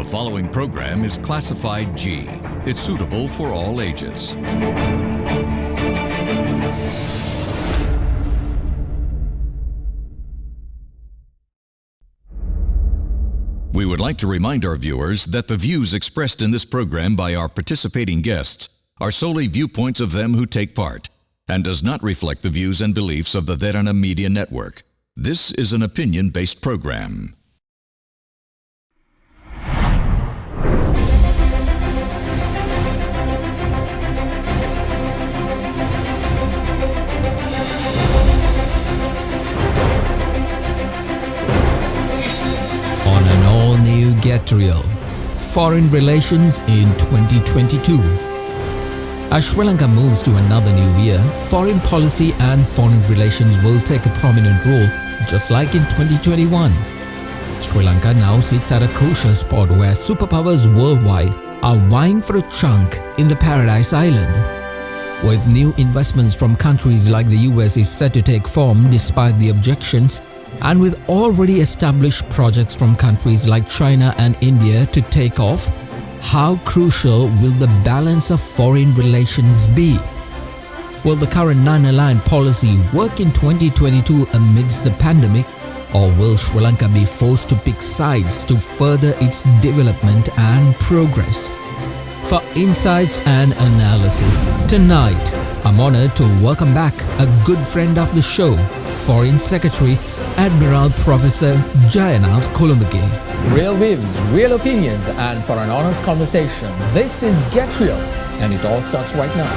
following program is classified G. It's suitable for all ages. We would like to remind our viewers that the views expressed in this program by our participating guests are solely viewpoints of them who take part and does not reflect the views and beliefs of the Derana Media Network. This is an opinion-based program. On an all-new Get Real, Foreign Relations in 2022. As Sri Lanka moves to another new year, foreign policy and foreign relations will take a prominent role, just like in 2021. Sri Lanka now sits at a crucial spot where superpowers worldwide are vying for a chunk in the Paradise Island. With new investments from countries like the US is set to take form despite the objections, and with already established projects from countries like China and India to take off, how crucial will the balance of foreign relations be? Will the current non-aligned policy work in 2022 amidst the pandemic, or will Sri Lanka be forced to pick sides to further its development and progress? For insights and analysis, tonight I'm honored to welcome back a good friend of the show, Foreign Secretary Admiral Professor Jayanath Colombage. Real views, real opinions, and for an honest conversation, this is Get Real, and it all starts right now.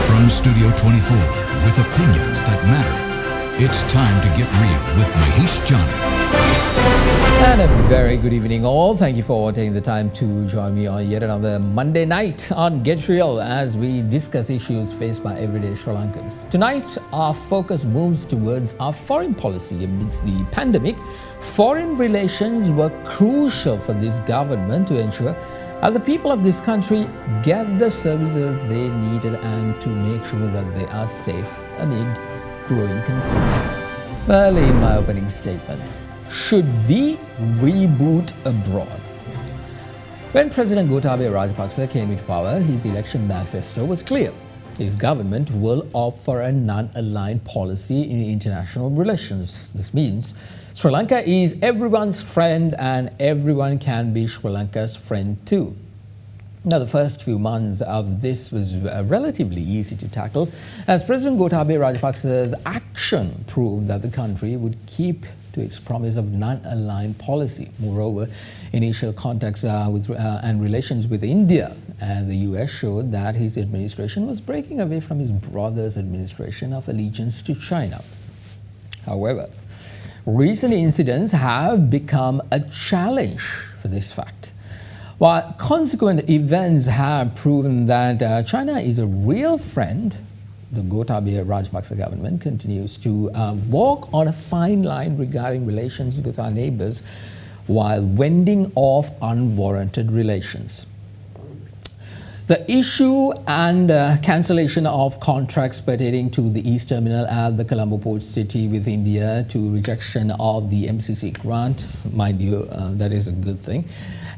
From Studio 24, with opinions that matter, it's time to get real with Mahieash Johnney. And a very good evening all. Thank you for taking the time to join me on yet another Monday night on Get Real as we discuss issues faced by everyday Sri Lankans. Tonight, our focus moves towards our foreign policy amidst the pandemic. Foreign relations were crucial for this government to ensure that the people of this country get the services they needed and to make sure that they are safe amid growing concerns. Well, in my opening statement, should we reboot abroad? When President Gotabaya Rajapaksa came into power, his election manifesto was clear. His government will opt for a non-aligned policy in international relations. This means Sri Lanka is everyone's friend and everyone can be Sri Lanka's friend too. Now, the first few months of this was relatively easy to tackle, as President Gotabaya Rajapaksa's action proved that the country would keep to its promise of non-aligned policy. Moreover, initial contacts and relations with India and the US showed that his administration was breaking away from his brother's administration of allegiance to China. However, recent incidents have become a challenge for this fact. While consequent events have proven that China is a real friend, the Gotabaya Rajapaksa government continues to walk on a fine line regarding relations with our neighbors while wending off unwarranted relations. The issue and cancellation of contracts pertaining to the East Terminal at the Colombo Port City with India to rejection of the MCC grant, mind you, that is a good thing.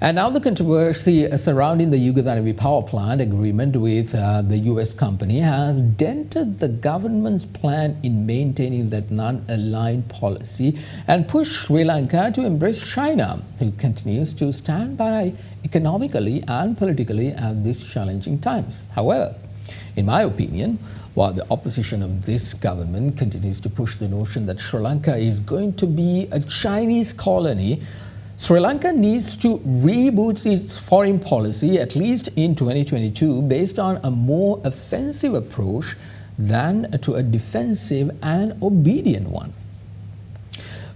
And now the controversy surrounding the Yugadhanavi power plant agreement with the US company has dented the government's plan in maintaining that non-aligned policy and pushed Sri Lanka to embrace China, who continues to stand by economically and politically at these challenging times. However, in my opinion, while the opposition of this government continues to push the notion that Sri Lanka is going to be a Chinese colony, Sri Lanka needs to reboot its foreign policy, at least in 2022, based on a more offensive approach than to a defensive and obedient one.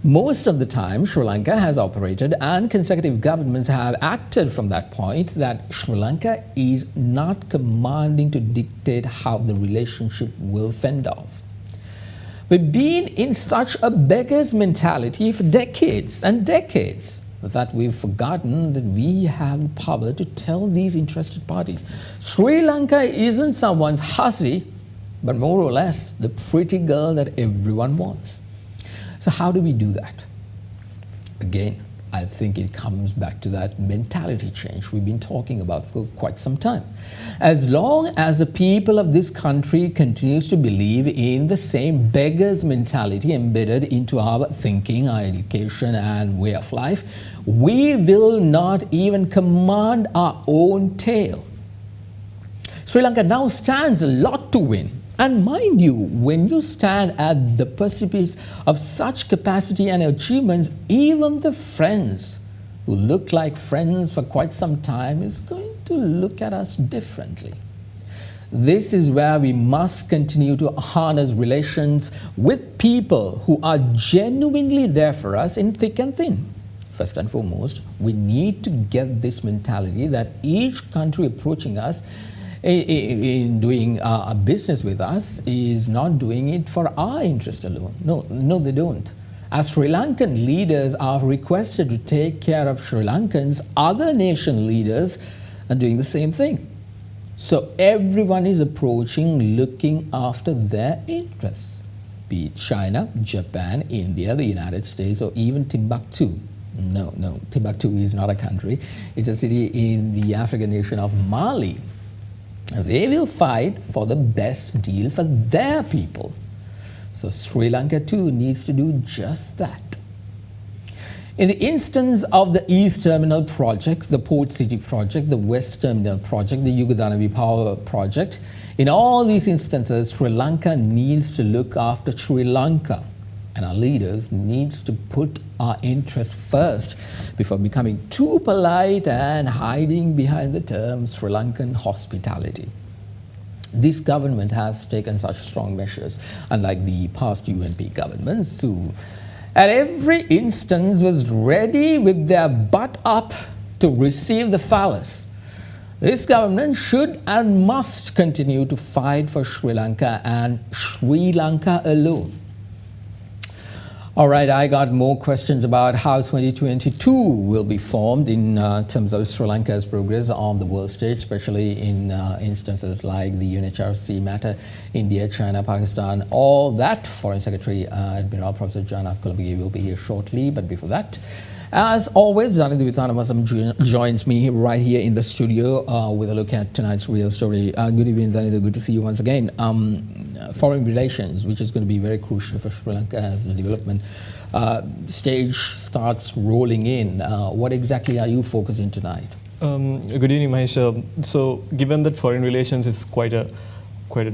Most of the time, Sri Lanka has operated and consecutive governments have acted from that point that Sri Lanka is not commanding to dictate how the relationship will fend off. We've been in such a beggar's mentality for decades and decades that we've forgotten that we have the power to tell these interested parties. Sri Lanka isn't someone's hussy, but more or less the pretty girl that everyone wants. So how do we do that? Again, I think it comes back to that mentality change we've been talking about for quite some time. As long as the people of this country continues to believe in the same beggar's mentality embedded into our thinking, our education and way of life, we will not even command our own tale. Sri Lanka now stands a lot to win. And mind you, when you stand at the precipice of such capacity and achievements, even the friends who look like friends for quite some time is going to look at us differently. This is where we must continue to harness relations with people who are genuinely there for us in thick and thin. First and foremost, we need to get this mentality that each country approaching us in doing a business with us is not doing it for our interest alone. No, they don't. As Sri Lankan leaders are requested to take care of Sri Lankans, other nation leaders are doing the same thing. So everyone is approaching looking after their interests, be it China, Japan, India, the United States, or even Timbuktu. No, Timbuktu is not a country. It's a city in the African nation of Mali. They will fight for the best deal for their people. So Sri Lanka too needs to do just that. In the instance of the East Terminal project, the Port City project, the West Terminal project, the Yugadanavi Power project, in all these instances, Sri Lanka needs to look after Sri Lanka. And our leaders needs to put our interests first before becoming too polite and hiding behind the term Sri Lankan hospitality. This government has taken such strong measures, unlike the past UNP governments, who at every instance was ready with their butt up to receive the phallus. This government should and must continue to fight for Sri Lanka and Sri Lanka alone. All right, I got more questions about how 2022 will be formed in terms of Sri Lanka's progress on the world stage, especially in instances like the UNHRC matter, India, China, Pakistan, all that. Foreign Secretary Admiral Professor Jayanath will be here shortly, but before that, as always, Jayanath Vithanavasamam joins me right here in the studio with a look at tonight's real story. Good evening, Jayanath. Good to see you once again. Foreign relations, which is going to be very crucial for Sri Lanka as the development stage starts rolling in. What exactly are you focusing tonight? Good evening, Mahieash. So, given that foreign relations is quite a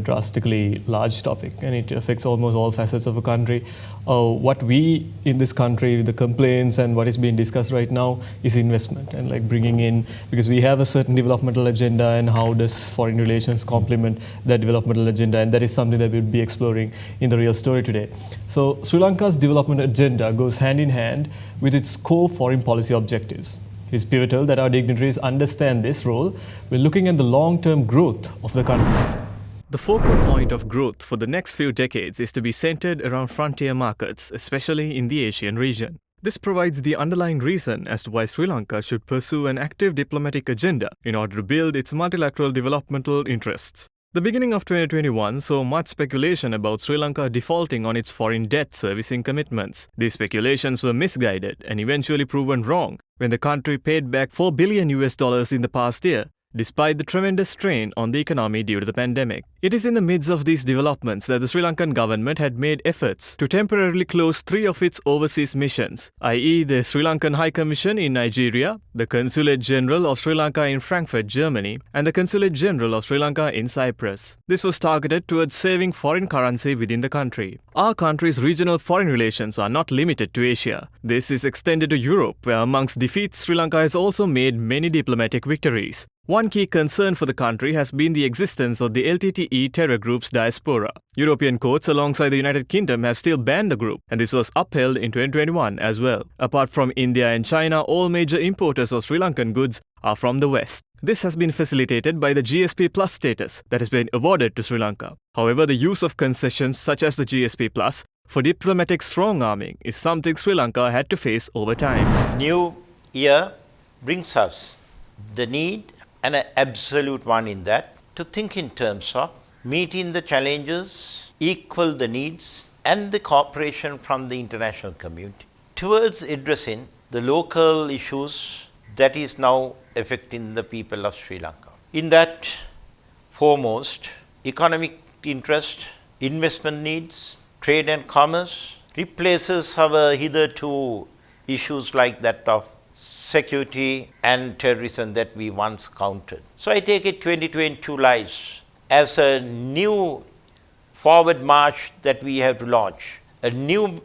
drastically large topic and it affects almost all facets of a country, what we in this country, the complaints and what is being discussed right now is investment and like bringing in, because we have a certain developmental agenda, and how does foreign relations complement that developmental agenda, and that is something that we'll be exploring in the real story today. So Sri Lanka's development agenda goes hand in hand with its core foreign policy objectives. It is pivotal that our dignitaries understand this role when looking at the long-term growth of the country. The focal point of growth for the next few decades is to be centered around frontier markets, especially in the Asian region. This provides the underlying reason as to why Sri Lanka should pursue an active diplomatic agenda in order to build its multilateral developmental interests. The beginning of 2021 saw much speculation about Sri Lanka defaulting on its foreign debt servicing commitments. These speculations were misguided and eventually proven wrong when the country paid back $4 billion in the past year, despite the tremendous strain on the economy due to the pandemic. It is in the midst of these developments that the Sri Lankan government had made efforts to temporarily close 3 of its overseas missions, i.e. the Sri Lankan High Commission in Nigeria, the Consulate General of Sri Lanka in Frankfurt, Germany, and the Consulate General of Sri Lanka in Cyprus. This was targeted towards saving foreign currency within the country. Our country's regional foreign relations are not limited to Asia. This is extended to Europe, where amongst defeats, Sri Lanka has also made many diplomatic victories. One key concern for the country has been the existence of the LTTE terror group's diaspora. European courts alongside the United Kingdom have still banned the group, and this was upheld in 2021 as well. Apart from India and China, all major importers of Sri Lankan goods are from the West. This has been facilitated by the GSP Plus status that has been awarded to Sri Lanka. However, the use of concessions such as the GSP Plus for diplomatic strong-arming is something Sri Lanka had to face over time. New year brings us the need, and an absolute one in that, to think in terms of meeting the challenges, equal the needs, and the cooperation from the international community towards addressing the local issues that is now affecting the people of Sri Lanka. In that, foremost, economic interest, investment needs, trade and commerce replaces our hitherto issues like that of security and terrorism that we once counted. So I take it 2022 lies as a new forward march that we have to launch, a new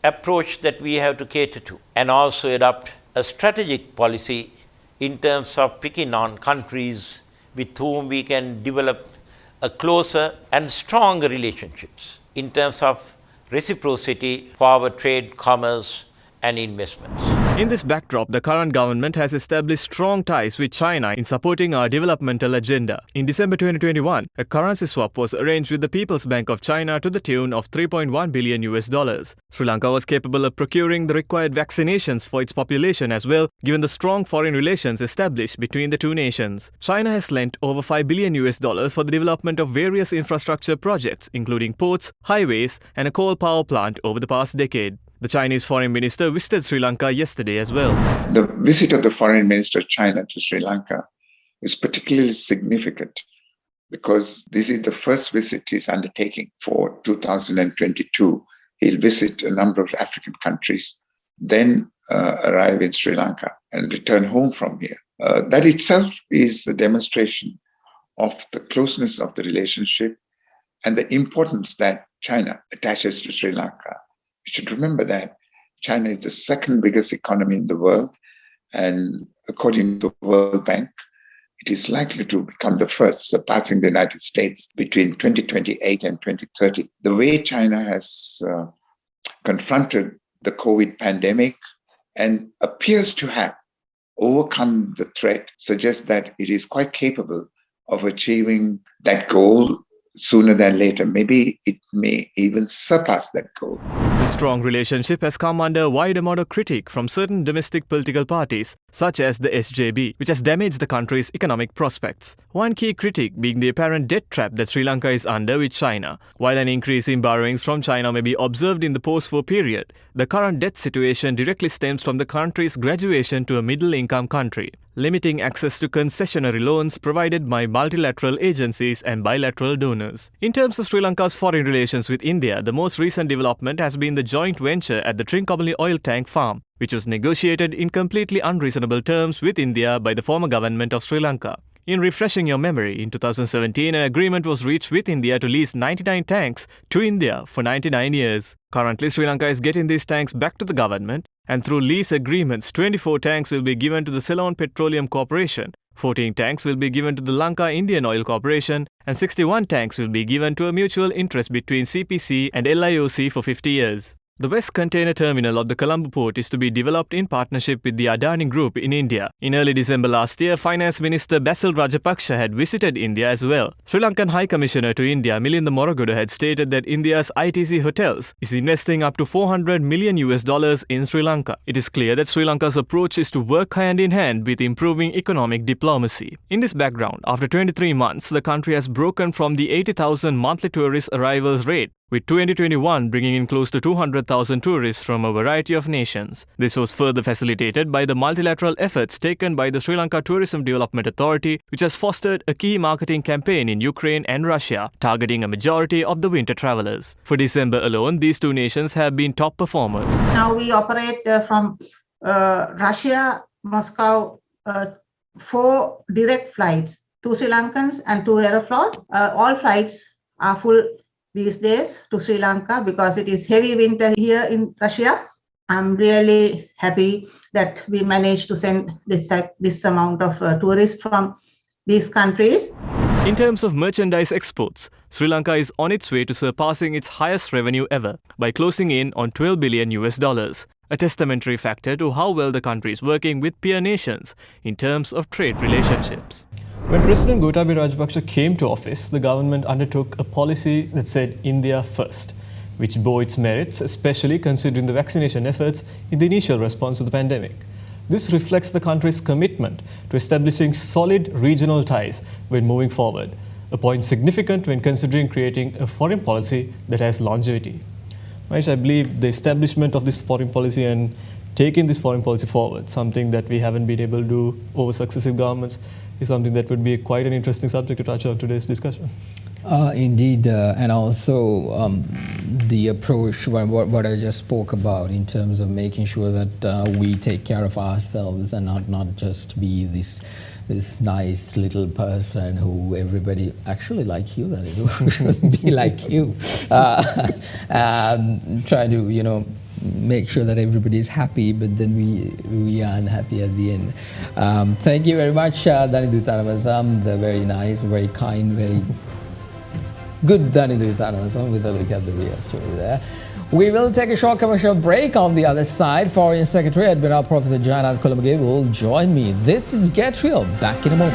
approach that we have to cater to, and also adopt a strategic policy in terms of picking on countries with whom we can develop a closer and stronger relationships in terms of reciprocity for our trade, commerce, and investments. In this backdrop, the current government has established strong ties with China in supporting our developmental agenda. In December 2021, a currency swap was arranged with the People's Bank of China to the tune of $3.1 billion. Sri Lanka was capable of procuring the required vaccinations for its population as well, given the strong foreign relations established between the two nations. China has lent over $5 billion for the development of various infrastructure projects, including ports, highways, and a coal power plant over the past decade. The Chinese foreign minister visited Sri Lanka yesterday as well. The visit of the foreign minister of China to Sri Lanka is particularly significant because this is the first visit he's undertaking for 2022. He'll visit a number of African countries, then arrive in Sri Lanka and return home from here. That itself is a demonstration of the closeness of the relationship and the importance that China attaches to Sri Lanka. You should remember that China is the second biggest economy in the world, and according to the World Bank, it is likely to become the first, surpassing the United States between 2028 and 2030. The way China has confronted the COVID pandemic and appears to have overcome the threat suggests that it is quite capable of achieving that goal sooner than later. Maybe it may even surpass that goal. This strong relationship has come under a wide amount of critique from certain domestic political parties, such as the SJB, which has damaged the country's economic prospects. One key critique being the apparent debt trap that Sri Lanka is under with China. While an increase in borrowings from China may be observed in the post-war period, the current debt situation directly stems from the country's graduation to a middle-income country, limiting access to concessionary loans provided by multilateral agencies and bilateral donors. In terms of Sri Lanka's foreign relations with India, the most recent development has been the joint venture at the Trincomalee oil tank farm, which was negotiated in completely unreasonable terms with India by the former government of Sri Lanka. In refreshing your memory, in 2017, an agreement was reached with India to lease 99 tanks to India for 99 years. Currently, Sri Lanka is getting these tanks back to the government, and through lease agreements, 24 tanks will be given to the Ceylon Petroleum Corporation, 14 tanks will be given to the Lanka Indian Oil Corporation, and 61 tanks will be given to a mutual interest between CPC and LIOC for 50 years. The West Container Terminal of the Colombo port is to be developed in partnership with the Adani Group in India. In early December last year, Finance Minister Basil Rajapaksa had visited India as well. Sri Lankan High Commissioner to India, Milinda Moragoda, had stated that India's ITC Hotels is investing up to $400 million in Sri Lanka. It is clear that Sri Lanka's approach is to work hand in hand with improving economic diplomacy. In this background, after 23 months, the country has broken from the 80,000 monthly tourist arrivals rate, with 2021 bringing in close to 200,000 tourists from a variety of nations. This was further facilitated by the multilateral efforts taken by the Sri Lanka Tourism Development Authority, which has fostered a key marketing campaign in Ukraine and Russia, targeting a majority of the winter travelers. For December alone, these two nations have been top performers. Now we operate from Russia, Moscow, 4 direct flights, 2 Sri Lankans and 2 Aeroflot. All flights are full these days to Sri Lanka because it is heavy winter here in Russia. I'm really happy that we managed to send this amount of tourists from these countries. In terms of merchandise exports, Sri Lanka is on its way to surpassing its highest revenue ever by closing in on $12 billion, a testamentary factor to how well the country is working with peer nations in terms of trade relationships. When President Gotabaya Rajapaksa came to office, the government undertook a policy that said India first, which bore its merits, especially considering the vaccination efforts in the initial response to the pandemic. This reflects the country's commitment to establishing solid regional ties when moving forward, a point significant when considering creating a foreign policy that has longevity. Mahieash, I believe the establishment of this foreign policy and taking this foreign policy forward, something that we haven't been able to do over successive governments, is something that would be quite an interesting subject to touch on today's discussion. Indeed, and also the approach, what I just spoke about in terms of making sure that we take care of ourselves and not just be this nice little person who everybody actually like you, that is, be like you, try to make sure that everybody is happy, but then we are unhappy at the end. Thank you very much, Dani Dutanamasam, the very nice, very kind, very good Dani Dutanamasam, with a look at the real story there. We will take a short commercial break. On the other side, Foreign Secretary Admiral Professor Jayanath Colombage will join me. This is Get Real. Back in a moment.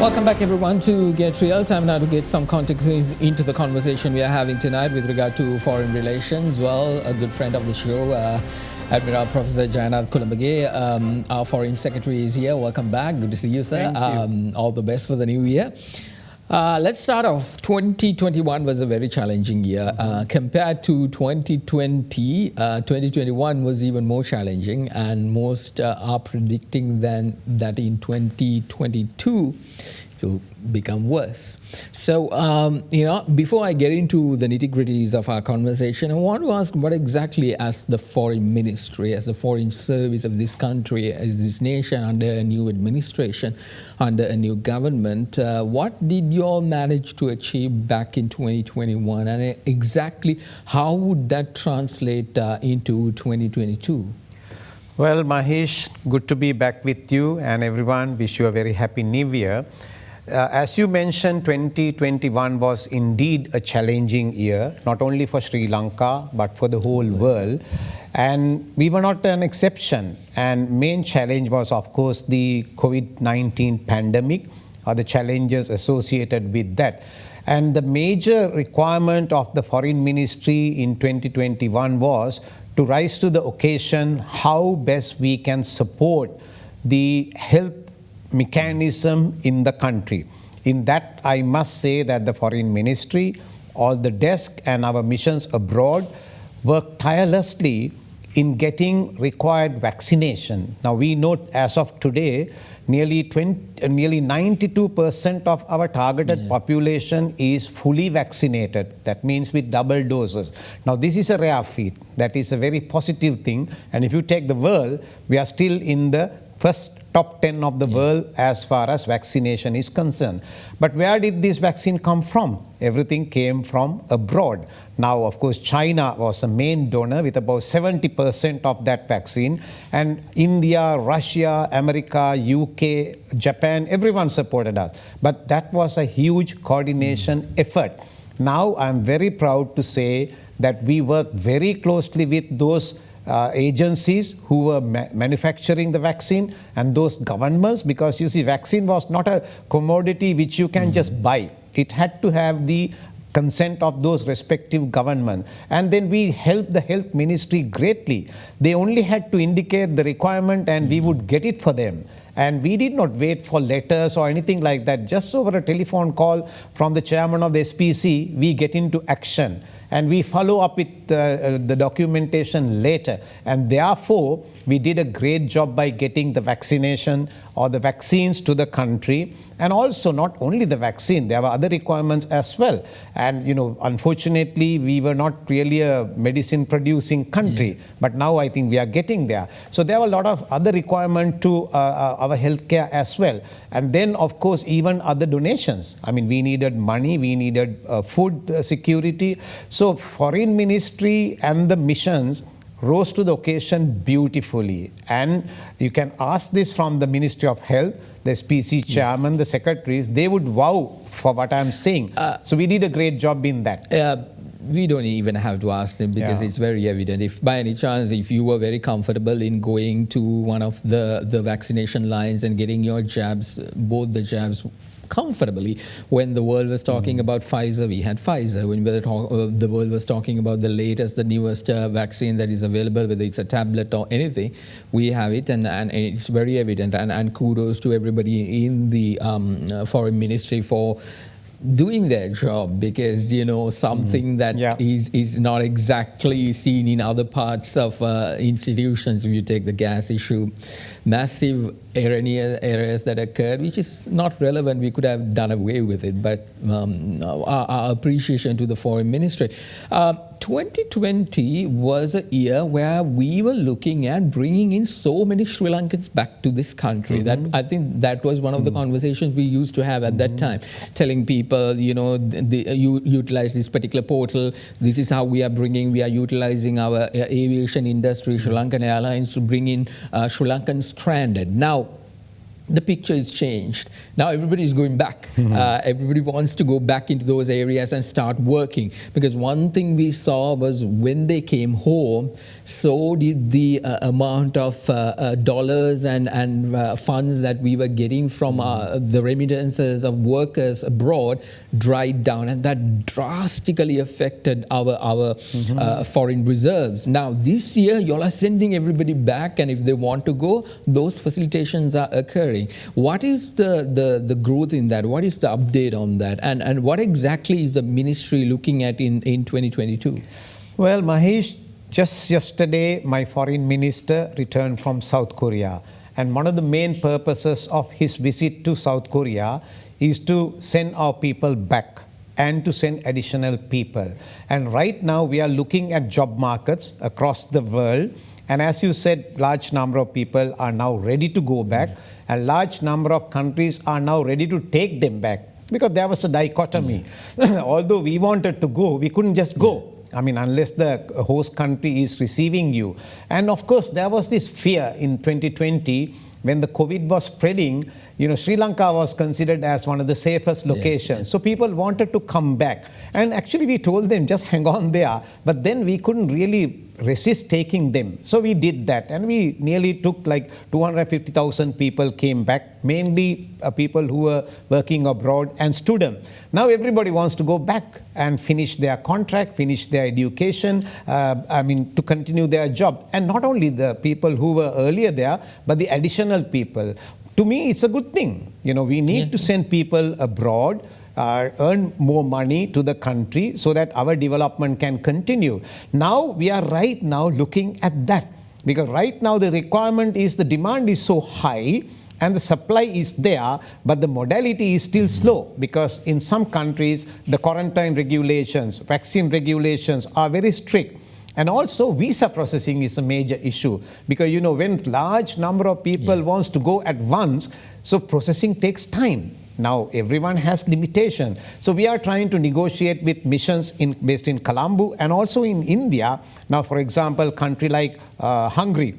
Welcome back, everyone, to Get Real. Time now to get some context into the conversation we are having tonight with regard to foreign relations. Well, a good friend of the show, Admiral Professor Jayanath Colombage, our Foreign Secretary, is here. Welcome back. Good to see you, sir. Thank you. All the best for the new year. Let's start off. 2021 was a very challenging year. Compared to 2020, 2021 was even more challenging, and most are predicting that in 2022 it will become worse. So, before I get into the nitty-gritties of our conversation, I want to ask what exactly, as the foreign ministry, as the foreign service of this country, as this nation under a new administration, under a new government, what did you all manage to achieve back in 2021, and exactly how would that translate into 2022? Well, Mahieash, good to be back with you, and everyone, wish you a very happy new year. As you mentioned, 2021 was indeed a challenging year, not only for Sri Lanka, but for the whole world. And we were not an exception. And main challenge was, of course, the COVID-19 pandemic, or the challenges associated with that. And the major requirement of the Foreign Ministry in 2021 was to rise to the occasion how best we can support the health mechanism in the country. In that, I must say that the Foreign Ministry, all the desk and our missions abroad worked tirelessly in getting required vaccination. Now we note as of today, nearly 92% of our targeted population is fully vaccinated. That means with double doses. Now this is a rare feat. That is a very positive thing. And if you take the world, we are still in the first top 10 of the world as far as vaccination is concerned. But where did this vaccine come from? Everything came from abroad. Now, of course, China was the main donor with about 70% of that vaccine. And India, Russia, America, UK, Japan, everyone supported us. But that was a huge coordination effort. Now, I'm very proud to say that we work very closely with those agencies who were manufacturing the vaccine and those governments, because you see, vaccine was not a commodity which you can just buy. It had to have the consent of those respective governments. And then we helped the health ministry greatly. They only had to indicate the requirement and we would get it for them. And we did not wait for letters or anything like that. Just over a telephone call from the chairman of the SPC, we get into action. And we follow up with the documentation later. And therefore, we did a great job by getting the vaccination or the vaccines to the country. And also, not only the vaccine, there were other requirements as well. And, unfortunately, we were not really a medicine-producing country. But now I think we are getting there. So there were a lot of other requirements to our healthcare as well. And then, of course, even other donations. I mean, we needed money, we needed food security. So Foreign Ministry and the missions rose to the occasion beautifully. And you can ask this from the Ministry of Health, the SPC chairman, the secretaries, they would vow for what I'm saying. So we did a great job in that. We don't even have to ask them because it's very evident. If by any chance, if you were very comfortable in going to one of the vaccination lines and getting your jabs, both the jabs comfortably, when the world was talking about Pfizer, we had Pfizer. When the world was talking about the latest, the newest vaccine that is available, whether it's a tablet or anything, we have it, and it's very evident. And kudos to everybody in the foreign ministry for doing their job, because something that is not exactly seen in other parts of institutions. If you take the gas issue, massive errors that occurred, which is not relevant. We could have done away with it, but our appreciation to the foreign ministry. 2020 was a year where we were looking at bringing in so many Sri Lankans back to this country. That I think that was one of the conversations we used to have at that time, telling people, you utilize this particular portal. This is how we are utilizing our aviation industry, Sri Lankan Airlines, to bring in Sri Lankan stranded. Now, the picture is changed. Now everybody is going back. Everybody wants to go back into those areas and start working. Because one thing we saw was when they came home, so did the amount of dollars and funds that we were getting from the remittances of workers abroad dried down, and that drastically affected our foreign reserves. Now this year, y'all are sending everybody back, and if they want to go, those facilitations are occurring. What is the growth in that? What is the update on that? And what exactly is the ministry looking at in 2022? Well, Mahieash, just yesterday, my foreign minister returned from South Korea. And one of the main purposes of his visit to South Korea is to send our people back and to send additional people. And right now, we are looking at job markets across the world. And as you said, large number of people are now ready to go back. A large number of countries are now ready to take them back, because there was a dichotomy. Although we wanted to go, we couldn't just go. I mean, unless the host country is receiving you. And of course, there was this fear in 2020 when the COVID was spreading. Sri Lanka was considered as one of the safest locations. So people wanted to come back. And actually, we told them, just hang on there. But then we couldn't really resist taking them. So we did that. And we nearly took like 250,000 people came back, mainly people who were working abroad and students. Now everybody wants to go back and finish their contract, finish their education, to continue their job. And not only the people who were earlier there, but the additional people. To me, it's a good thing. We need to send people abroad, earn more money to the country so that our development can continue. Now, we are right now looking at that. Because right now, the requirement is, the demand is so high and the supply is there, but the modality is still slow. Because in some countries, the quarantine regulations, vaccine regulations are very strict. And also, visa processing is a major issue. Because, when large number of people wants to go at once, so processing takes time. Now, everyone has limitation. So we are trying to negotiate with missions based in Colombo and also in India. Now, for example, country like Hungary,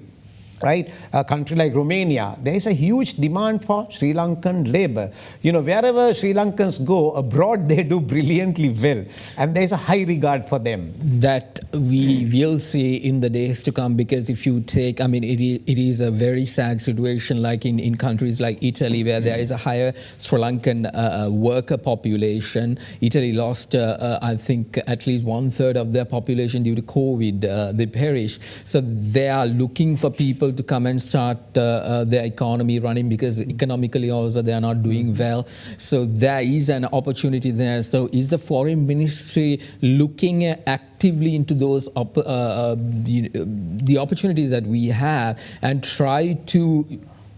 right? A country like Romania, there is a huge demand for Sri Lankan labor. Wherever Sri Lankans go abroad, they do brilliantly well. And there is a high regard for them. That we will see in the days to come, because if you take, it is a very sad situation, like in countries like Italy, where there is a higher Sri Lankan worker population. Italy lost, I think, at least 1/3 of their population due to COVID. They perished. So they are looking for people to come and start their economy running, because economically also they are not doing well. So there is an opportunity there. So is the foreign ministry looking actively into those the opportunities that we have and try to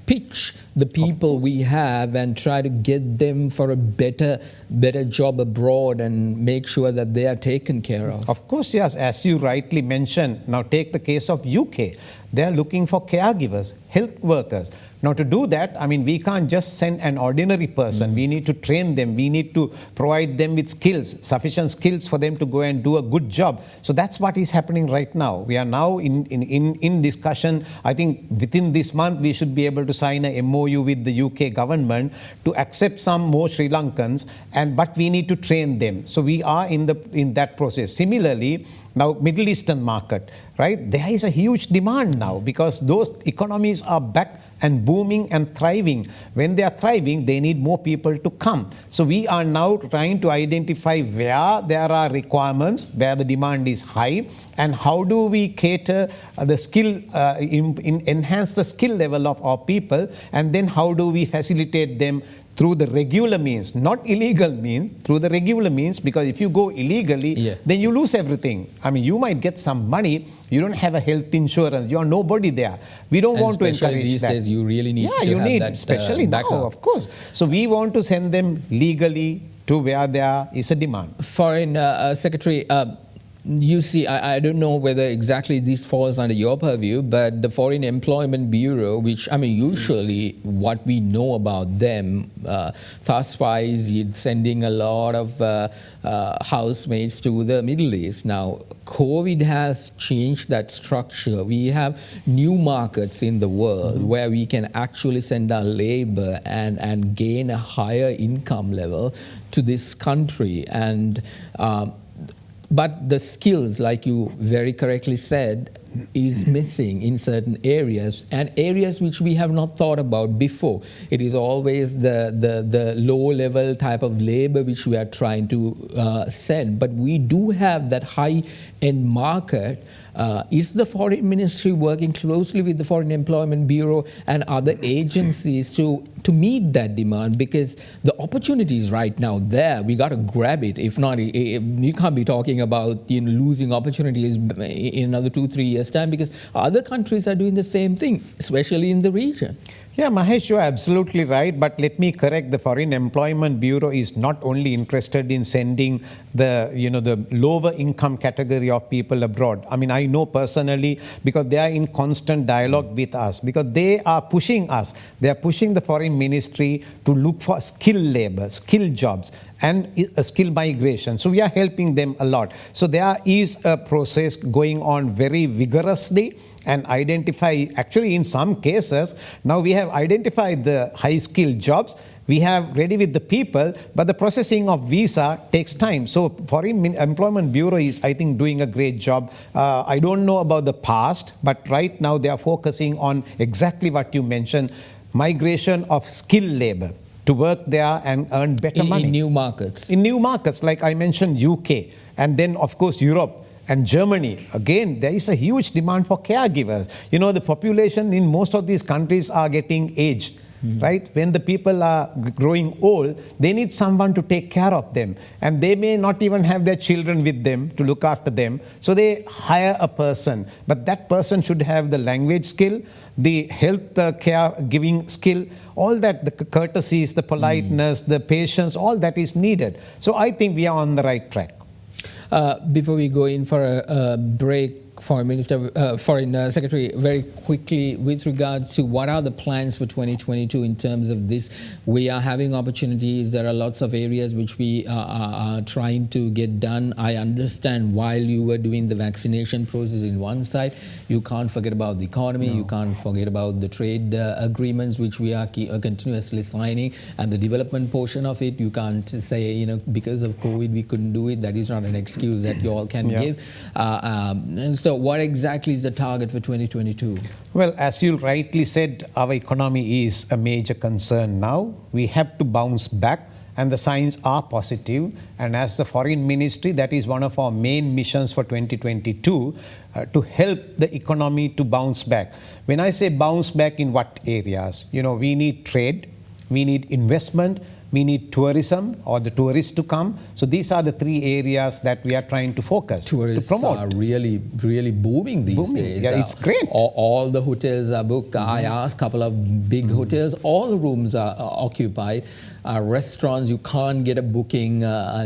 pitch the people we have and try to get them for a better job abroad and make sure that they are taken care of? Of course, yes. As you rightly mentioned, now take the case of UK. They are looking for caregivers, health workers, Now, to do that, I mean, we can't just send an ordinary person. We need to train them. We need to provide them with skills, sufficient skills for them to go and do a good job. So that's what is happening right now. We are now in discussion. I think within this month, we should be able to sign a MOU with the UK government to accept some more Sri Lankans, but we need to train them. So we are in that process. Similarly, now Middle Eastern market, right? There is a huge demand now because those economies are back and booming and thriving. When they are thriving, they need more people to come. So we are now trying to identify where there are requirements, where the demand is high, and how do we cater the skill, enhance the skill level of our people, and then how do we facilitate them through the regular means, not illegal means, through the regular means, because if you go illegally, then you lose everything. I mean, you might get some money, you don't have a health insurance, you're nobody there. We don't want to encourage that. Especially these days, you really need to have that especially backup. now, of course. So we want to send them legally to where there is a demand. Foreign Secretary, you see, I don't know whether exactly this falls under your purview, but the Foreign Employment Bureau, which, I mean, usually what we know about them, thus far is sending a lot of housemates to the Middle East. Now, COVID has changed that structure. We have new markets in the world where we can actually send our labor and gain a higher income level to this country. And but the skills, like you very correctly said, is missing in certain areas, and areas which we have not thought about before. It is always the low-level type of labor which we are trying to send, but we do have that high-end market. Is the Foreign Ministry working closely with the Foreign Employment Bureau and other agencies to meet that demand? Because the opportunity is right now there. We got to grab it. If not, you can't be talking about losing opportunities in another 2-3 years' time, because other countries are doing the same thing, especially in the region. Yeah, Mahieash, you are absolutely right. But let me correct, the Foreign Employment Bureau is not only interested in sending the lower income category of people abroad. I mean, I know personally because they are in constant dialogue with us, because they are pushing us. They are pushing the Foreign Ministry to look for skilled labor, skilled jobs, and a skill migration. So we are helping them a lot. So there is a process going on very vigorously, and identify, actually in some cases, now we have identified the high-skilled jobs, we have ready with the people, but the processing of visa takes time. So Foreign Employment Bureau is, I think, doing a great job. I don't know about the past, but right now they are focusing on exactly what you mentioned, migration of skilled labor to work there and earn better money. In new markets. In new markets, like I mentioned, UK, and then of course Europe and Germany. Again, there is a huge demand for caregivers. You know, the population in most of these countries are getting aged, right? When the people are growing old, they need someone to take care of them. And they may not even have their children with them to look after them. So they hire a person. But that person should have the language skill, the health care giving skill, all that, the courtesies, the politeness, the patience, all that is needed. So I think we are on the right track. Before we go in for a break, Foreign Secretary, very quickly with regards to what are the plans for 2022 in terms of this? We are having opportunities. There are lots of areas which we are trying to get done. I understand while you were doing the vaccination process in one side, you can't forget about the economy, you can't forget about the trade agreements which we are continuously signing, and the development portion of it. You can't say, because of COVID we couldn't do it. That is not an excuse that you all can give. So what exactly is the target for 2022? Well, as you rightly said, our economy is a major concern now. We have to bounce back, and the signs are positive. And as the Foreign Ministry, that is one of our main missions for 2022, to help the economy to bounce back. When I say bounce back, in what areas? We need trade, we need investment, we need tourism, or the tourists to come. So these are the three areas that we are trying to focus, tourists to promote. Are really, really booming these days. Yeah, it's great. All the hotels are booked. I asked a couple of big hotels, all the rooms are occupied. restaurants, you can't get a booking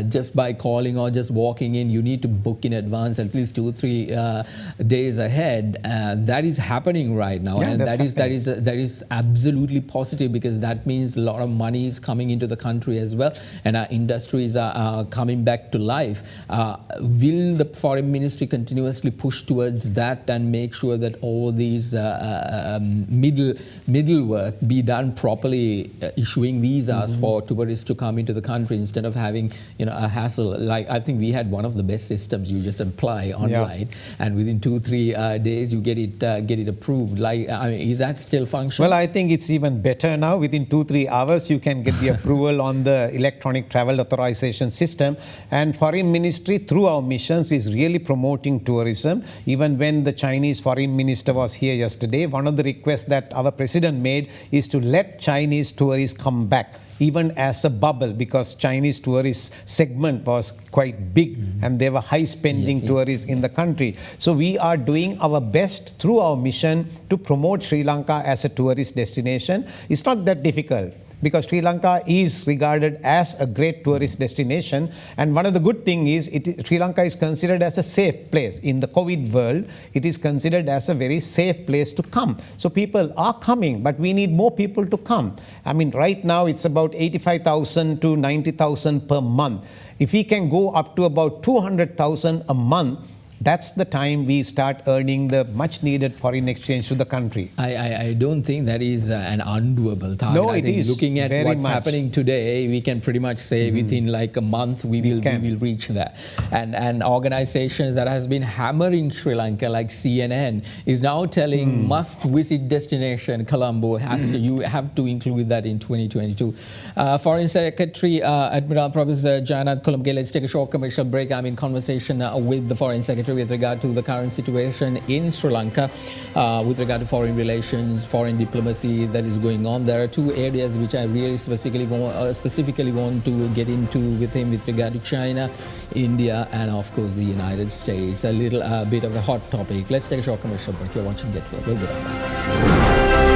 just by calling or just walking in. You need to book in advance at least 2-3 days ahead. That is happening right now, and that is absolutely positive, because that means a lot of money is coming into the country as well, and our industries are coming back to life. Will the foreign ministry continuously push towards that and make sure that all these middle work be done properly, issuing visas for tourists to come into the country instead of having a hassle? Like, I think we had one of the best systems. You just apply online, and within 2-3 days you get it approved. Like, I mean, is that still functional? Well, I think it's even better now. Within 2-3 hours you can get the approval on the electronic travel authorization system. And foreign ministry through our missions is really promoting tourism. Even when the Chinese foreign minister was here yesterday, one of the requests that our president made is to let Chinese tourists come back, even as a bubble, because Chinese tourist segment was quite big and there were high spending tourists in the country. So we are doing our best through our mission to promote Sri Lanka as a tourist destination. It's not that difficult, because Sri Lanka is regarded as a great tourist destination. And one of the good things is Sri Lanka is considered as a safe place. In the COVID world, it is considered as a very safe place to come. So people are coming, but we need more people to come. I mean, right now it's about 85,000 to 90,000 per month. If we can go up to about 200,000 a month, that's the time we start earning the much needed foreign exchange to the country. I don't think that is an undoable target. No, I think is. Looking at what's happening today, we can pretty much say within like a month we will reach that. And organizations that has been hammering Sri Lanka, like CNN, is now telling must-visit destination Colombo you have to include that in 2022. Foreign Secretary Admiral Professor Jayanath, Colombage. Let's take a short commercial break. I'm in conversation with the Foreign Secretary with regard to the current situation in Sri Lanka, with regard to foreign relations, foreign diplomacy that is going on. There are two areas which I really specifically want to get into with him, with regard to China, India, and of course the United States. A little bit of a hot topic. Let's take a short commercial break. You're watching Get Real. We'll be right back.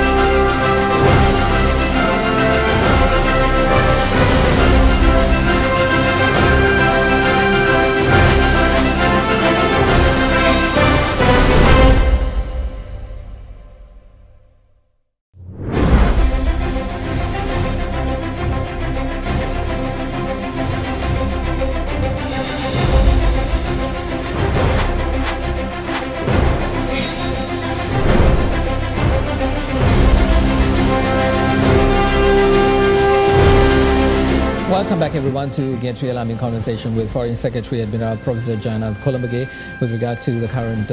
Welcome back, everyone, to Get Real. I'm in conversation with Foreign Secretary Admiral Professor Jayanath Colombage with regard to the current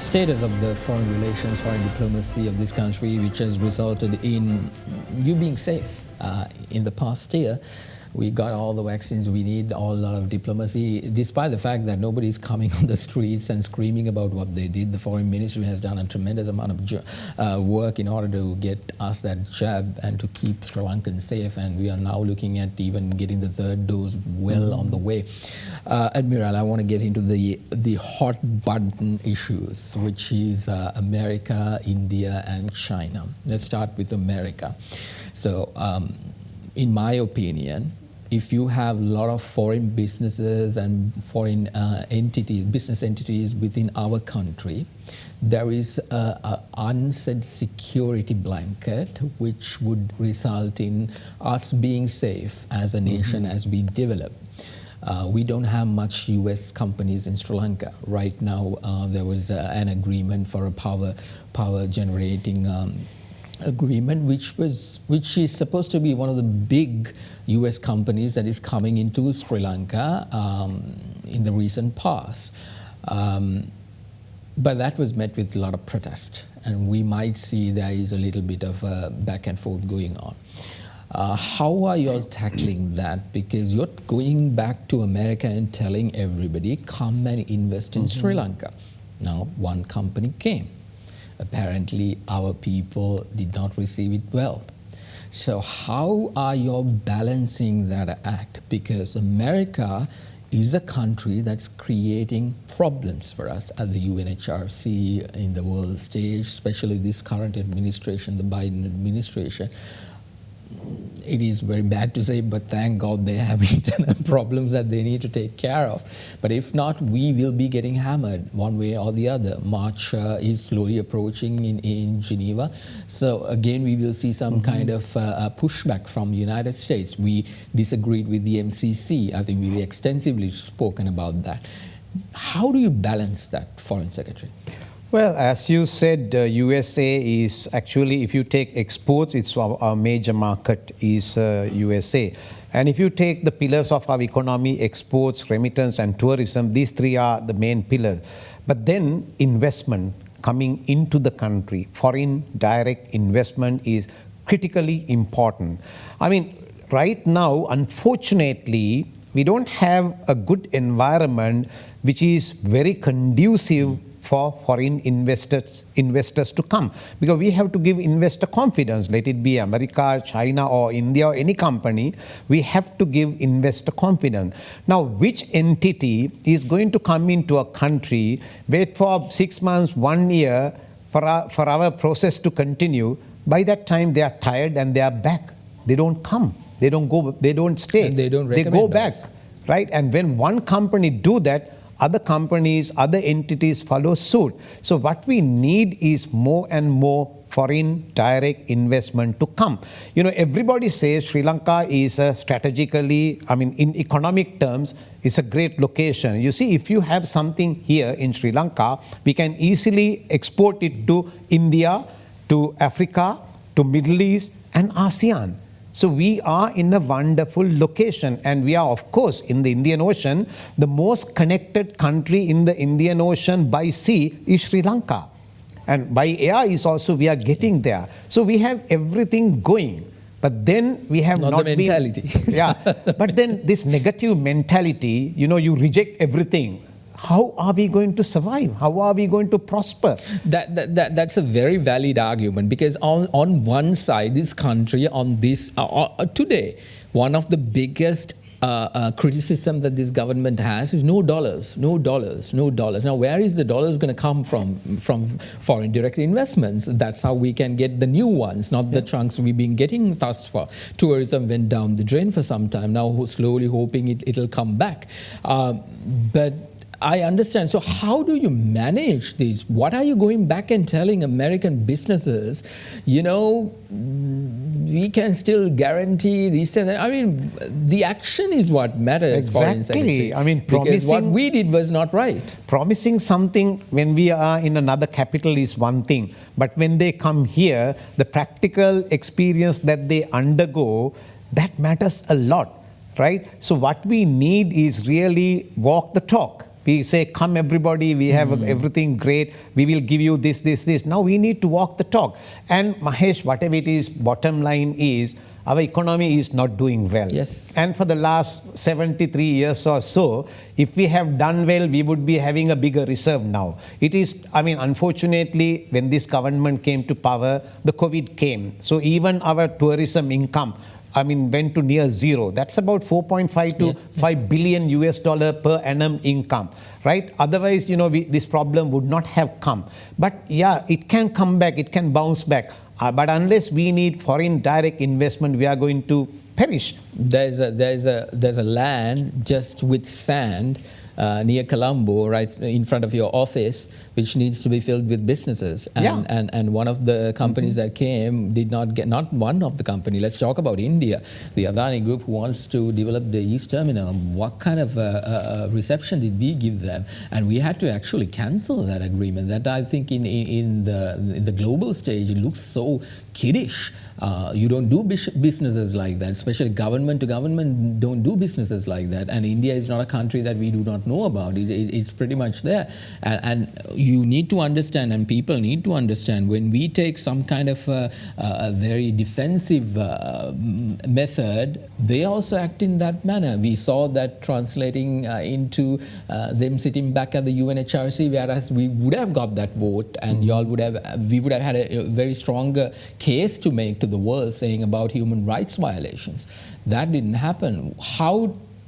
status of the foreign relations, foreign diplomacy of this country, which has resulted in you being safe. In the past year, we got all the vaccines we need, a lot of diplomacy, despite the fact that nobody is coming on the streets and screaming about what they did. The foreign ministry has done a tremendous amount of work in order to get us that jab and to keep Sri Lankans safe. And we are now looking at even getting the third dose well on the way. Admiral, I want to get into the hot button issues, which is America, India, and China. Let's start with America. So, in my opinion, if you have a lot of foreign businesses and foreign business entities within our country, there is an unsaid security blanket which would result in us being safe as a nation as we develop. We don't have much U.S. companies in Sri Lanka. Right now, there was an agreement for a power generating agreement, which is supposed to be one of the big U.S. companies that is coming into Sri Lanka in the recent past. But that was met with a lot of protest, and we might see there is a little bit of back and forth going on. How are you all tackling that? Because you're going back to America and telling everybody, come and invest in Sri Lanka. Now, one company came. Apparently, our people did not receive it well. So how are you all balancing that act? Because America is a country that's creating problems for us at the UNHRC, in the world stage, especially this current administration, the Biden administration. it is very bad to say, but thank God they have internal problems that they need to take care of. But if not, we will be getting hammered one way or the other. March is slowly approaching in Geneva. So again, we will see some kind of pushback from the United States. We disagreed with the MCC. I think we extensively spoken about that. How do you balance that, Foreign Secretary? Well, as you said, USA is actually, if you take exports, it's our major market is USA. And if you take the pillars of our economy, exports, remittance and tourism, these three are the main pillars. But then investment coming into the country, foreign direct investment is critically important. I mean, right now, unfortunately, we don't have a good environment which is very conducive for foreign investors to come, because we have to give investor confidence, let it be America, China or India or any company, we have to give investor confidence. Now, which entity is going to come into a country, wait for 6 months, 1 year for our process to continue? By that time they are tired and they are back. They don't come, they don't go, they don't stay, and they don't they go back, us. right? And when one company do that, other companies, other entities follow suit. So what we need is more and more foreign direct investment to come. You know, everybody says Sri Lanka is strategically, I mean, in economic terms, is a great location. You see, if you have something here in Sri Lanka, we can easily export it to India, to Africa, to Middle East and ASEAN. So we are in a wonderful location, and we are, of course, in the Indian Ocean. The most connected country in the Indian Ocean by sea is Sri Lanka. And by air is also, we are getting there. So we have everything going. But then we have not the mentality. Yeah. But then this negative mentality, you know, you reject everything. How are we going to survive? How are we going to prosper? That's a very valid argument, because on one side, this country, on this today, one of the biggest criticism that this government has is no dollars. Now, where is the dollars going to come from? From foreign direct investments. That's how we can get the new ones, not the chunks we've been getting thus far. Tourism went down the drain for some time. Now, slowly hoping it'll come back. But I understand. So how do you manage this? What are you going back and telling American businesses, you know, we can still guarantee this and that? I mean, the action is what matters. Exactly. I mean, because what we did was not right. Promising something when we are in another capital is one thing. But when they come here, the practical experience that they undergo, that matters a lot, right? So what we need is really walk the talk. We say, come everybody, we have everything great, we will give you this. Now we need to walk the talk. And Mahieash, whatever it is, bottom line is, our economy is not doing well. Yes. And for the last 73 years or so, if we have done well, we would be having a bigger reserve now. It is, I mean, unfortunately, when this government came to power, the COVID came. So even our tourism income, I mean, went to near zero. That's about 4.5 to 5 billion US dollar per annum income, right? Otherwise, you know, this problem would not have come. But yeah, it can come back, it can bounce back. But unless we need foreign direct investment, we are going to perish. There's a land just with sand near Colombo, right in front of your office, which needs to be filled with businesses. And one of the companies that came did not get, not one of the company, let's talk about India, the Adani group who wants to develop the East Terminal. What kind of reception did we give them? And we had to actually cancel that agreement. That, I think, in the global stage, it looks so kiddish. You don't do businesses like that, especially government to government don't do businesses like that. And India is not a country that we do not know about. It's pretty much there. And you need to understand, and people need to understand, when we take some kind of a very defensive method, they also act in that manner. We saw that translating into them sitting back at the UNHRC, whereas we would have got that vote, and we would have had a very stronger case to make to the world saying about human rights violations. That didn't happen.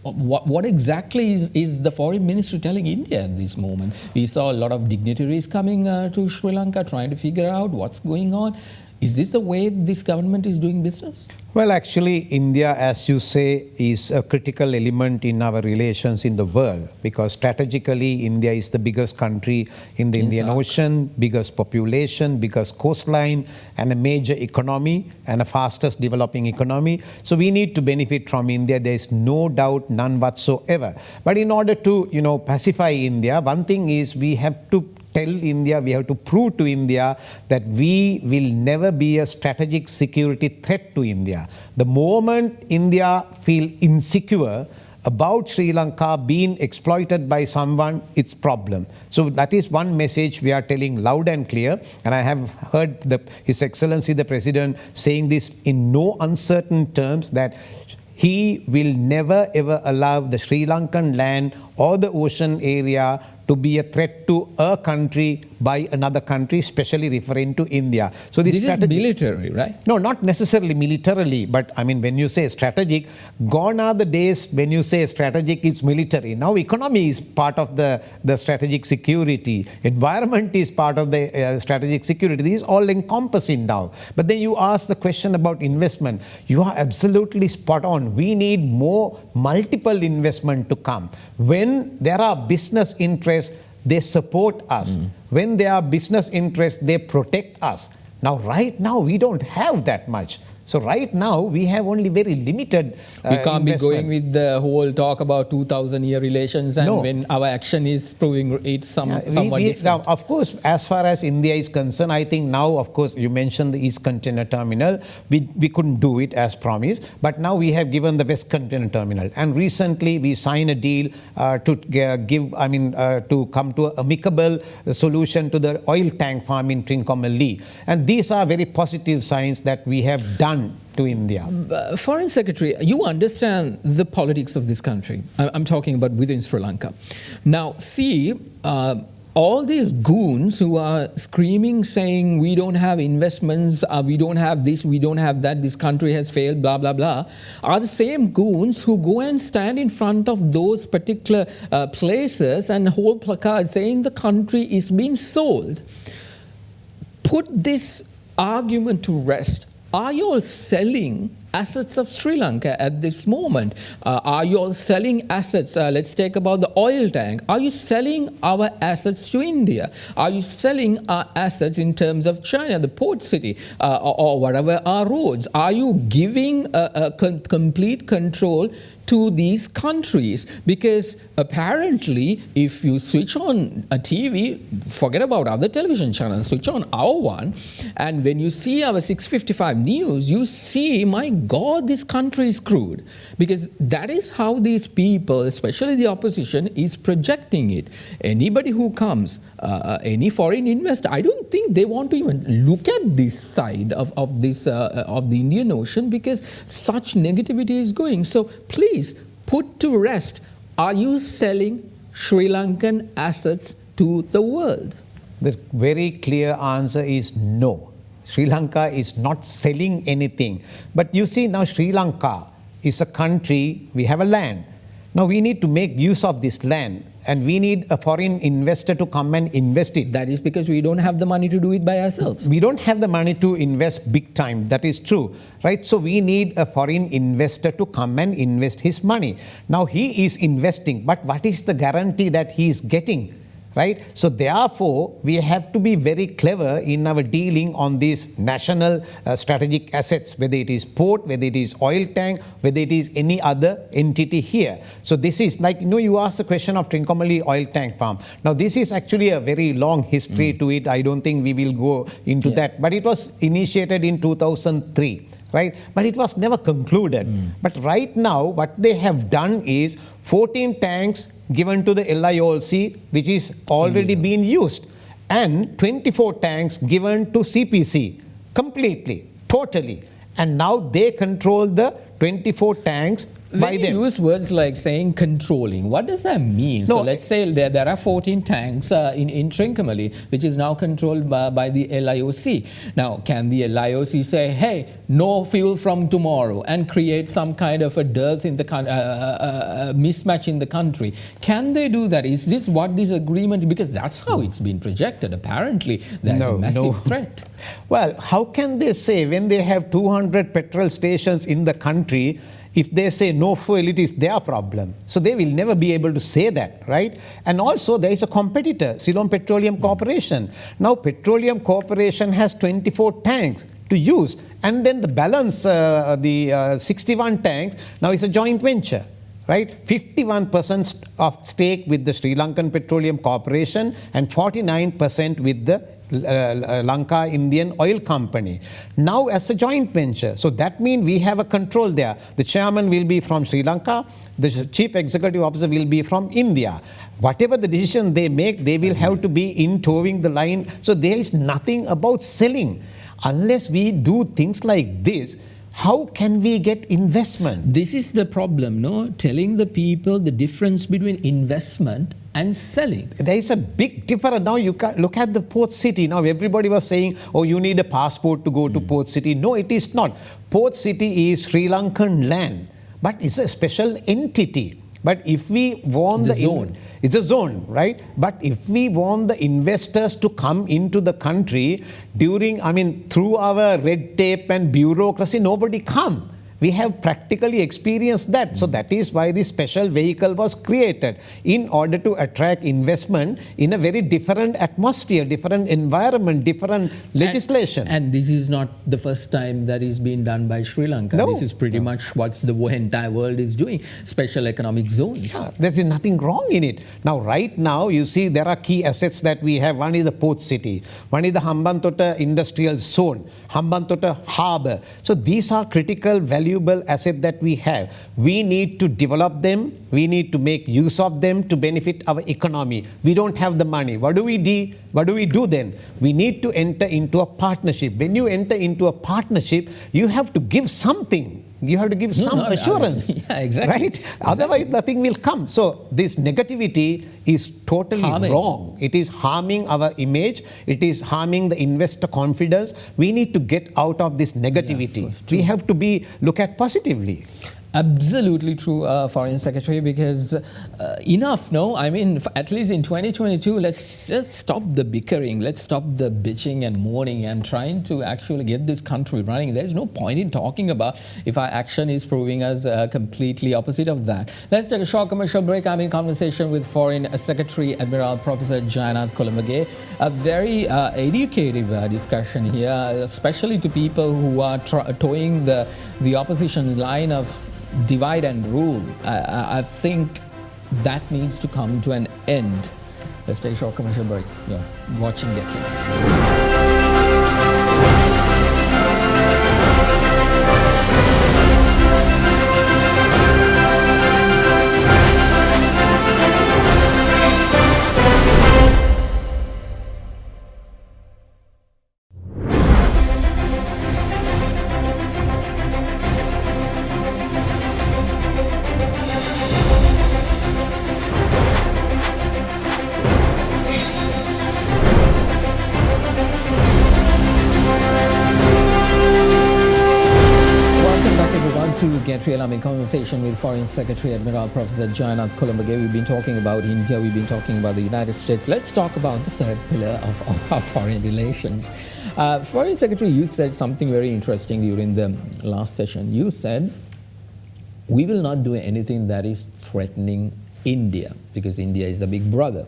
What exactly is the foreign ministry telling India at this moment? We saw a lot of dignitaries coming to Sri Lanka trying to figure out what's going on. Is this the way this government is doing business? Well, actually, India, as you say, is a critical element in our relations in the world because strategically, India is the biggest country in the Indian Ocean, biggest population, biggest coastline, and a major economy and a fastest developing economy. So we need to benefit from India. There is no doubt, none whatsoever. But in order to, pacify India, one thing is we have to tell India, we have to prove to India that we will never be a strategic security threat to India. The moment India feel insecure about Sri Lanka being exploited by someone, it's problem. So that is one message we are telling loud and clear. And I have heard His Excellency the President saying this in no uncertain terms that he will never ever allow the Sri Lankan land or the ocean area to be a threat to a country by another country, especially referring to India. So this is military, right? No, not necessarily militarily, but I mean, when you say strategic, gone are the days when you say strategic is military. Now economy is part of the strategic security. Environment is part of the strategic security. These all encompassing now. But then you ask the question about investment. You are absolutely spot on. We need more multiple investment to come. When there are business interests, they support us. When there are business interests, they protect us. Now, right now, we don't have that much. So right now, we have only very limited We can't be going with the whole talk about 2,000-year relations and when our action is proving it somewhat different. Now, of course, as far as India is concerned, I think now, of course, you mentioned the East Container Terminal. We couldn't do it as promised, but now we have given the West Container Terminal. And recently, we signed a deal to come to an amicable solution to the oil tank farm in Trincomalee. And these are very positive signs that we have done to India. Foreign Secretary, you understand the politics of this country. I'm talking about within Sri Lanka. Now, see, all these goons who are screaming, saying, we don't have investments, we don't have this, we don't have that, this country has failed, blah, blah, blah, are the same goons who go and stand in front of those particular places and hold placards saying the country is being sold. Put this argument to rest. Are you all selling assets of Sri Lanka at this moment? Are you all selling assets? Let's take about the oil tank. Are you selling our assets to India? Are you selling our assets in terms of China, the port city, or whatever our roads? Are you giving complete control to these countries? Because apparently, if you switch on a TV, forget about other television channels, switch on our one, and when you see our 655 news, you see, my God, this country is screwed. Because that is how these people, especially the opposition, is projecting it. Anybody who comes, any foreign investor, I don't think they want to even look at this side of the Indian Ocean because such negativity is going. So please put to rest, are you selling Sri Lankan assets to the world? The very clear answer is no. Sri Lanka is not selling anything. But you see, now Sri Lanka is a country, we have a land. Now we need to make use of this land and we need a foreign investor to come and invest it. That is because we don't have the money to do it by ourselves. We don't have the money to invest big time. That is true, right? So we need a foreign investor to come and invest his money. Now he is investing, but what is the guarantee that he is getting? Right? So therefore, we have to be very clever in our dealing on these national strategic assets, whether it is port, whether it is oil tank, whether it is any other entity here. So this is like, you asked the question of Trincomalee oil tank farm. Now this is actually a very long history to it. I don't think we will go into that. But it was initiated in 2003. Right? But it was never concluded. But right now, what they have done is 14 tanks given to the LIOLC, which is already being used, and 24 tanks given to CPC, completely, totally. And now they control the 24 tanks by When them. you use words like saying controlling, what does that mean? No, so let's say there are 14 tanks in Trincomalee, which is now controlled by the LIOC. Now, can the LIOC say, hey, no fuel from tomorrow, and create some kind of a dearth in the mismatch in the country? Can they do that? Is this what this agreement, because that's how it's been projected. Apparently, there's a massive threat. Well, how can they say when they have 200 petrol stations in the country, if they say no fuel, it is their problem. So they will never be able to say that, right? And also there is a competitor, Ceylon Petroleum Corporation. Now Petroleum Corporation has 24 tanks to use. And then the balance, 61 tanks, now is a joint venture. Right? 51% of stake with the Sri Lankan Petroleum Corporation and 49% with the Lanka Indian Oil Company. Now as a joint venture. So that means we have a control there. The chairman will be from Sri Lanka. The chief executive officer will be from India. Whatever the decision they make, they will have to be in towing the line. So there is nothing about selling. Unless we do things like this, how can we get investment? This is the problem, no? Telling the people the difference between investment and selling. There is a big difference. Now you can look at the port city. Now everybody was saying, oh, you need a passport to go to port city. No, it is not. Port city is Sri Lankan land, but it's a special entity. But if we want it's a zone, right? But if we want the investors to come into the country through our red tape and bureaucracy, nobody come. We have practically experienced that. So that is why this special vehicle was created, in order to attract investment in a very different atmosphere, different environment, different legislation. And this is not the first time that is being done by Sri Lanka. No. This is pretty much what the entire world is doing, special economic zones. Yeah, there is nothing wrong in it. Now, right now, you see there are key assets that we have. One is the port city. One is the Hambantota industrial zone, Hambantota harbour. So these are critical valuable asset that we have. We need to develop them. We need to make use of them to benefit our economy. We don't have the money. What do we do then? We need to enter into a partnership. When you enter into a partnership, you have to give something. You have to give some assurance. Yeah, exactly. Right? Exactly. Otherwise, nothing will come. So this negativity is totally wrong. It is harming our image. It is harming the investor confidence. We need to get out of this negativity. We have to look at positively. Absolutely true, Foreign Secretary, because enough, no? I mean, at least in 2022, let's just stop the bickering, let's stop the bitching and mourning and trying to actually get this country running. There's no point in talking about if our action is proving us completely opposite of that. Let's take a short commercial break. I'm in conversation with Foreign Secretary Admiral Professor Jayanath Colombage. A very educative discussion here, especially to people who are towing the opposition line of divide and rule. I think that needs to come to an end. Let's take a short commercial break. You're watching Get Real. To Get Real, I'm in conversation with Foreign Secretary Admiral Professor Jayanath Colombage. We've been talking about India, we've been talking about the United States. Let's talk about the third pillar of our foreign relations. Foreign Secretary, you said something very interesting during the last session. You said, we will not do anything that is threatening India, because India is a big brother.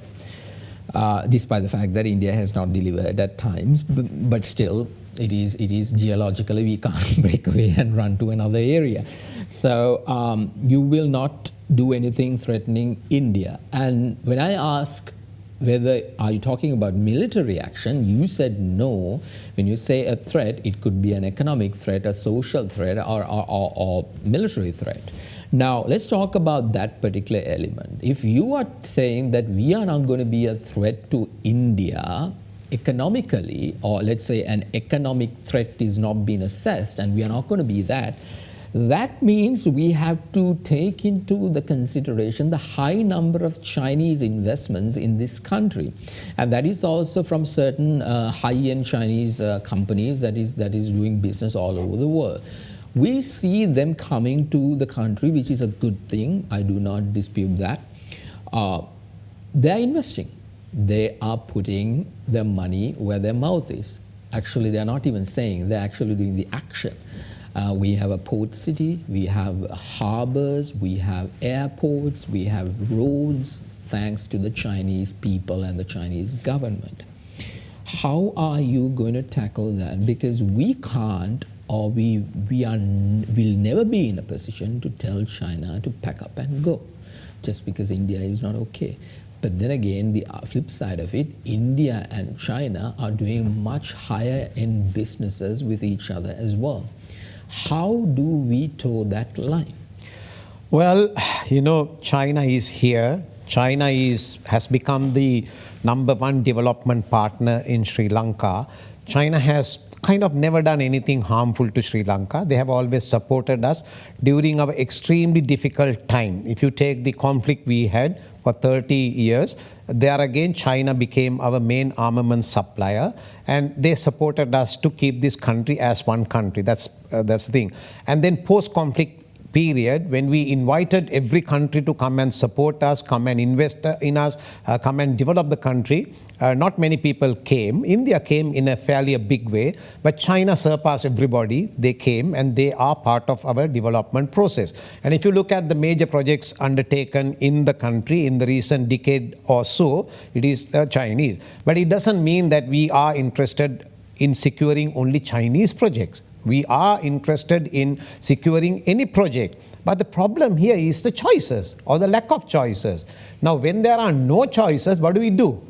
Despite the fact that India has not delivered at times, but still, it is geologically, we can't break away and run to another area. So you will not do anything threatening India. And when I ask whether are you talking about military action, you said no. When you say a threat, it could be an economic threat, a social threat, or military threat. Now, let's talk about that particular element. If you are saying that we are not going to be a threat to India economically, or let's say an economic threat is not being assessed and we are not going to be that, That means we have to take into the consideration the high number of Chinese investments in this country, and that is also from certain high-end Chinese companies that is doing business all over the world. We see them coming to the country, which is a good thing. I do not dispute that. They are investing. They are putting their money where their mouth is. Actually, they are not even saying, they're actually doing the action. We have a port city, we have harbors, we have airports, we have roads, thanks to the Chinese people and the Chinese government. How are you going to tackle that? Because we can't, or will never be in a position to tell China to pack up and go, just because India is not okay. But then again, the flip side of it, India and China are doing much higher end businesses with each other as well. How do we toe that line? Well, China is here. China has become the #1 development partner in Sri Lanka. China has kind of never done anything harmful to Sri Lanka. They have always supported us during our extremely difficult time. If you take the conflict we had for 30 years, there again China became our main armament supplier, and they supported us to keep this country as one country. That's the thing. And then post-conflict period, when we invited every country to come and support us, come and invest in us, come and develop the country, not many people came. India came in a fairly big way, but China surpassed everybody. They came and they are part of our development process. And if you look at the major projects undertaken in the country in the recent decade or so, it is Chinese. But it doesn't mean that we are interested in securing only Chinese projects. We are interested in securing any project. But the problem here is the choices or the lack of choices. Now, when there are no choices, what do?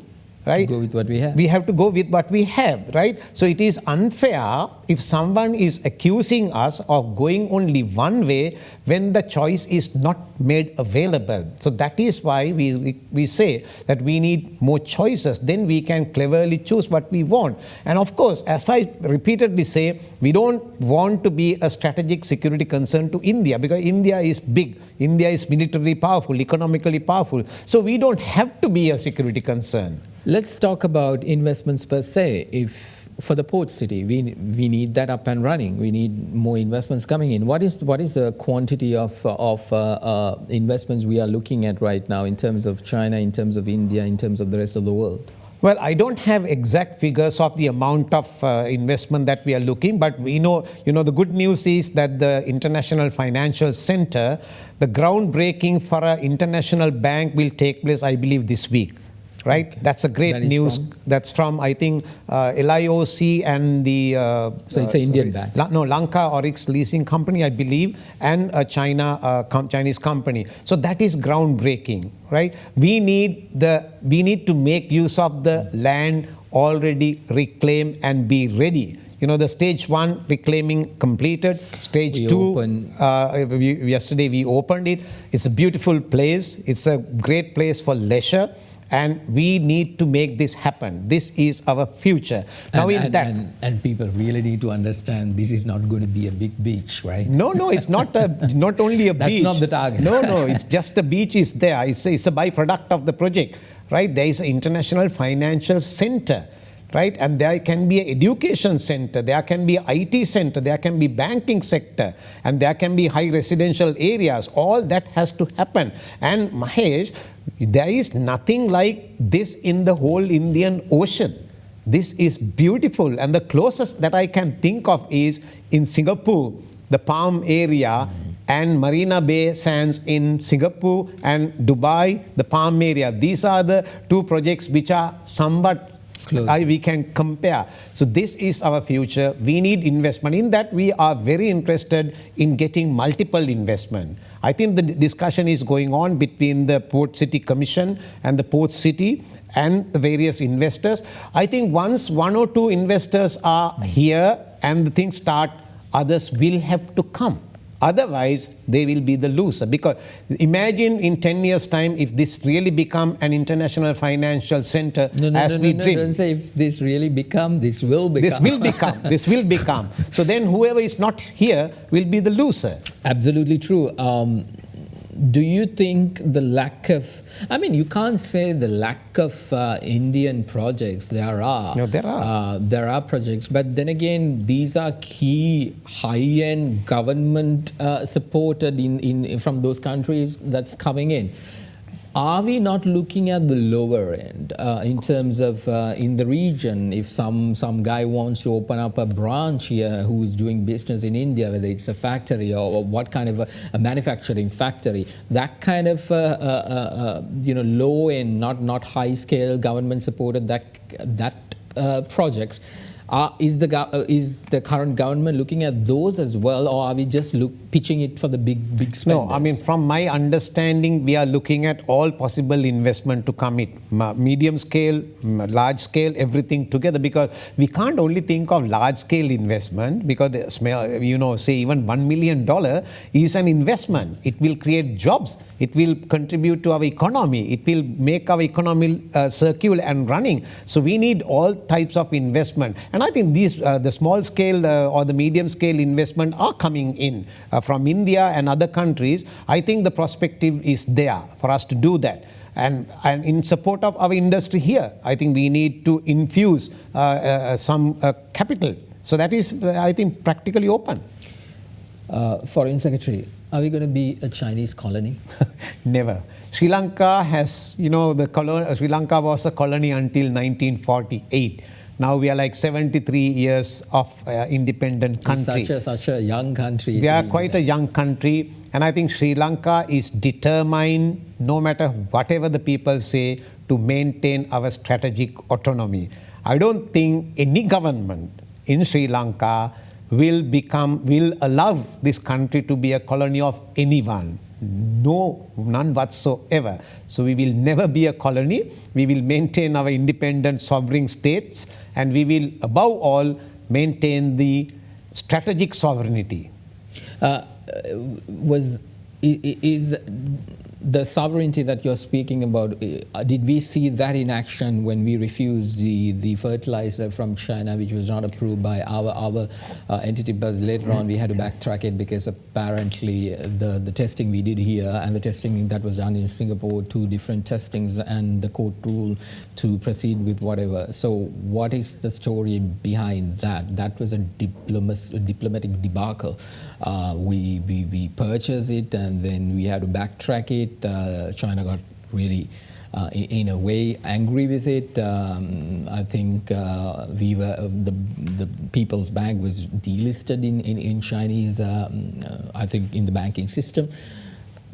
Right? Go with what we have. We have to go with what we have, right? So it is unfair if someone is accusing us of going only one way when the choice is not made available. So that is why we say that we need more choices. Then we can cleverly choose what we want. And of course, as I repeatedly say, we don't want to be a strategic security concern to India, because India is big. India is militarily powerful, economically powerful. So we don't have to be a security concern. Let's talk about investments per se. If for the port city, we need that up and running. We need more investments coming in. What is the quantity of investments we are looking at right now in terms of China, in terms of India, in terms of the rest of the world? Well, I don't have exact figures of the amount of investment that we are looking, but we know, the good news is that the International Financial Center, the groundbreaking for an international bank will take place, I believe, this week. Right? Okay. That's a great news. That's from, I think, LIOC and the... so it's an Indian bank? Lanka Oryx Leasing Company, I believe, and a Chinese company. So that is groundbreaking, right? We need to make use of the land already reclaimed and be ready. The stage 1 reclaiming completed, stage 2, yesterday we opened it. It's a beautiful place. It's a great place for leisure. And we need to make this happen. This is our future. And people really need to understand this is not going to be a big beach, right? No, it's not not only a beach. That's not the target. No, it's just a beach is there. It's a byproduct of the project, right? There is an International Financial Center, right? And there can be an education center, there can be an IT center, there can be banking sector, and there can be high residential areas. All that has to happen. And Mahieash, there is nothing like this in the whole Indian Ocean. This is beautiful. And the closest that I can think of is in Singapore, the Palm area, and Marina Bay Sands in Singapore, and Dubai, the Palm area. These are the two projects which are somewhat we can compare. So this is our future. We need investment. In that, we are very interested in getting multiple investment. I think the discussion is going on between the Port City Commission and the Port City and the various investors. I think once 1 or 2 investors are here and the things start, others will have to come. Otherwise, they will be the loser. Because imagine in 10 years' time, if this really become an international financial center as we dream. Don't say if this really become, this will become. This will become. This will become. So then whoever is not here will be the loser. Absolutely true. Do you think the lack of, I mean, you can't say the lack of Indian projects. There are. No, there are. There are projects. But then again, these are key high-end government supported from those countries that's coming in. Are we not looking at the lower end in terms of in the region? If some guy wants to open up a branch here who is doing business in India, whether it's a factory or what kind of a manufacturing factory, that kind of low end, not high scale government supported that projects. Is the current government looking at those as well, or are we just pitching it for the big spenders? No, I mean, from my understanding, we are looking at all possible investment to come in, medium scale, large scale, everything together, because we can't only think of large scale investment, because say even $1 million is an investment. It will create jobs. It will contribute to our economy. It will make our economy circular and running. So we need all types of investment. And I think these, the small scale or the medium scale investment are coming in from India and other countries. I think the perspective is there for us to do that. And in support of our industry here, I think we need to infuse some capital. So that is, I think, practically open. Foreign Secretary, are we going to be a Chinese colony? Never. Sri Lanka has, Sri Lanka was a colony until 1948. Now we are like 73 years of independent country. Such a young country. We are quite a young country, and I think Sri Lanka is determined, no matter whatever the people say, to maintain our strategic autonomy. I don't think any government in Sri Lanka will allow this country to be a colony of anyone. No, none whatsoever. So we will never be a colony. We will maintain our independent sovereign states, and we will, above all, maintain the strategic sovereignty. Is the sovereignty that you're speaking about, did we see that in action when we refused the fertilizer from China, which was not approved by our entity, but later on we had to backtrack it because apparently the testing we did here and the testing that was done in Singapore, two different testings, and the court ruled to proceed with whatever. So what is the story behind that? That was a diplomatic debacle. We purchased it and then we had to backtrack it. China got really, in a way, angry with it. I think the People's Bank was delisted in Chinese, I think, in the banking system.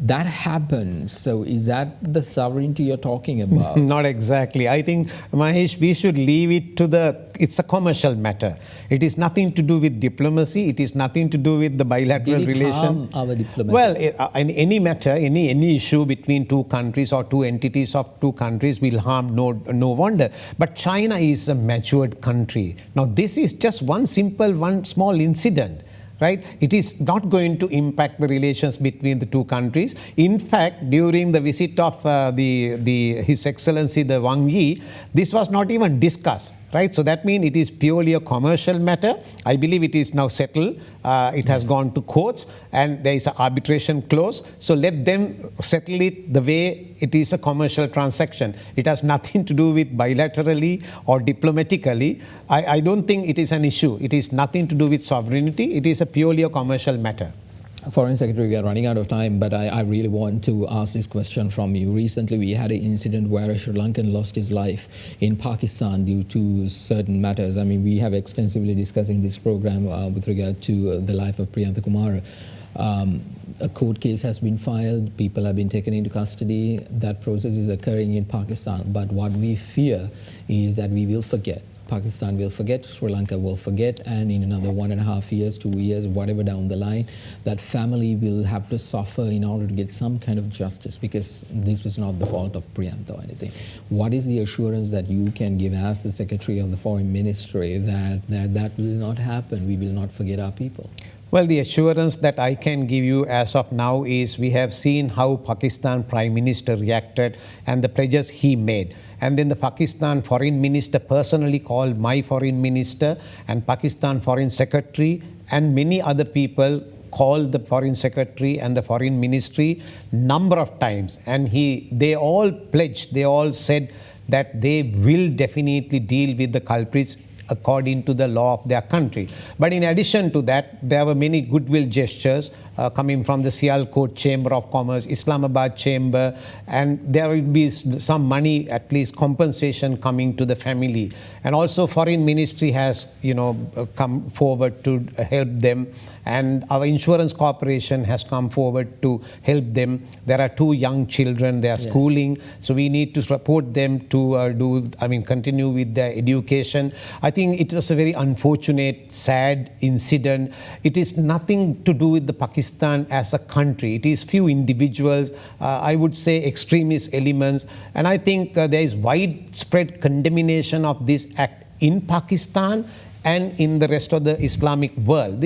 That happened. So is that the sovereignty you're talking about? Not exactly. I think, Mahieash, we should leave it to it's a commercial matter. It is nothing to do with diplomacy. It is nothing to do with the bilateral relation. Harm our diplomacy? Well, in any matter, any issue between two countries or two entities of two countries will harm no wonder. But China is a matured country. Now, this is just one small incident. Right? It is not going to impact the relations between the two countries. In fact, during the visit of His Excellency the Wang Yi, this was not even discussed. Right? So that means it is purely a commercial matter. I believe it is now settled. It has gone to courts and there is an arbitration clause. So let them settle it the way it is a commercial transaction. It has nothing to do with bilaterally or diplomatically. I don't think it is an issue. It is nothing to do with sovereignty. It is purely a commercial matter. Foreign Secretary, we are running out of time, but I really want to ask this question from you. Recently, we had an incident where a Sri Lankan lost his life in Pakistan due to certain matters. I mean, we have extensively discussed in this program with regard to the life of Priyanka Kumar. A court case has been filed. People have been taken into custody. That process is occurring in Pakistan. But what we fear is that we will forget. Pakistan will forget, Sri Lanka will forget, and in another 1.5 years, 2 years, whatever down the line, that family will have to suffer in order to get some kind of justice, because this was not the fault of Priyanka or anything. What is the assurance that you can give as the Secretary of the Foreign Ministry that will not happen? We will not forget our people. Well, the assurance that I can give you as of now is we have seen how Pakistan Prime Minister reacted and the pledges he made. And then the Pakistan Foreign Minister personally called my Foreign Minister and Pakistan Foreign Secretary and many other people called the Foreign Secretary and the Foreign Ministry number of times. And they all pledged, they all said that they will definitely deal with the culprits according to the law of their country. But in addition to that, there were many goodwill gestures coming from the Sialkot Chamber of Commerce, Islamabad Chamber, and there will be some money, at least compensation coming to the family. And also Foreign Ministry has, come forward to help them. And our insurance corporation has come forward to help them. There are 2 young children, they are schooling, so we need to support them to continue with their education. I think it was a very unfortunate, sad incident. It is nothing to do with the Pakistan as a country. It is few individuals, I would say extremist elements, and I think there is widespread condemnation of this act in Pakistan and in the rest of the Islamic world.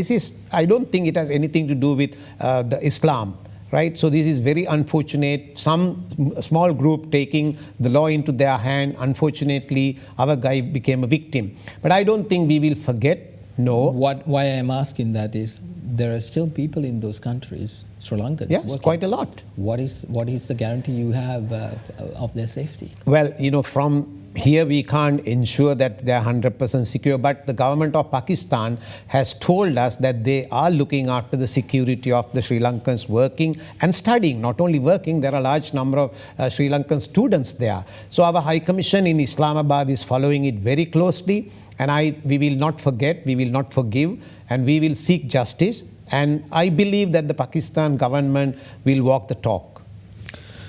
I don't think it has anything to do with the Islam, right? So this is very unfortunate. Some small group taking the law into their hand. Unfortunately, our guy became a victim. But I don't think we will forget, no. Why I'm asking that is, there are still people in those countries, Sri Lankans. Yes, working. quite a lot. What is the guarantee you have of their safety? Well, from here we can't ensure that they are 100% secure, but the government of Pakistan has told us that they are looking after the security of the Sri Lankans working and studying. Not only working, there are a large number of Sri Lankan students there. So our High Commission in Islamabad is following it very closely, and we will not forget, we will not forgive, and we will seek justice. And I believe that the Pakistan government will walk the talk.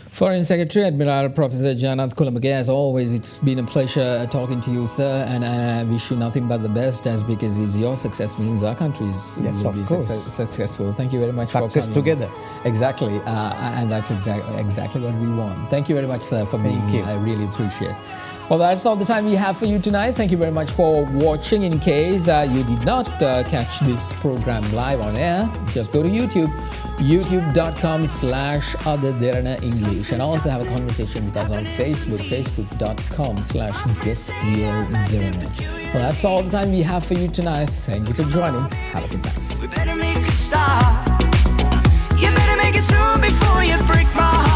Foreign Secretary Admiral Professor Jayanath Colombage, as always, it's been a pleasure talking to you, sir, and I wish you nothing but the best, as because your success means our country will be successful. Thank you very much Success for coming. together. Exactly, and that's exactly what we want. Thank you very much, sir, for being here. I really appreciate it. Well, that's all the time we have for you tonight. Thank you very much for watching. In case you did not catch this program live on air, just go to YouTube, youtube.com/other Derana English, and also have a conversation with us on Facebook, facebook.com/getrealderana. Well, that's all the time we have for you tonight. Thank you for joining. Have a good night. We better make a start. You better make it soon before you break my heart.